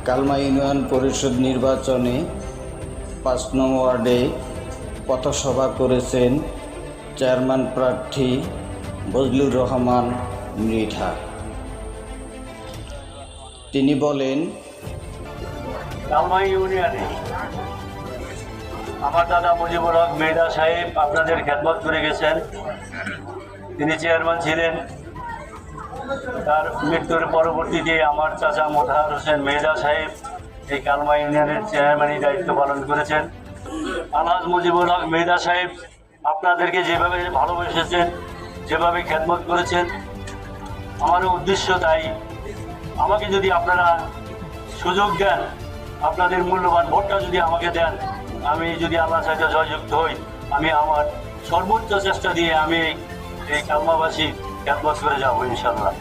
কালমা ইউনিয়ন পরিষদ নির্বাচনে ৫ নং ওয়ার্ডে পথসভা করেছেন চেয়ারম্যান প্রার্থী বজলুর রহমান মৃধা। তিনি বলেন, কালমা ইউনিয়নে আমার দাদা মুজিবুর হক মৃধা সাহেব আপনাদের খেদমত করে গেছেন। তিনি চেয়ারম্যান ছিলেন। তার মৃত্যুর পরবর্তীতে আমার চাচা মোতাহার হোসেন মৃধা সাহেব এই কালমা ইউনিয়নের চেয়ারম্যানই দায়িত্ব পালন করেছেন। আলহাজ মুজিবুর হক মৃধা সাহেব আপনাদেরকে যেভাবে ভালোবেসেছেন, যেভাবে খেদমত করেছেন, আমারও উদ্দেশ্য তাই। আমাকে যদি আপনারা সুযোগ দেন, আপনাদের মূল্যবান ভোটটা যদি আমাকে দেন, আমি যদি আল্লাহর সাথে জয়যুক্ত হই, আমি আমার সর্বোচ্চ চেষ্টা দিয়ে আমি এই কালমাবাসী খেদমত করে যাবো ইনশাআল্লাহ।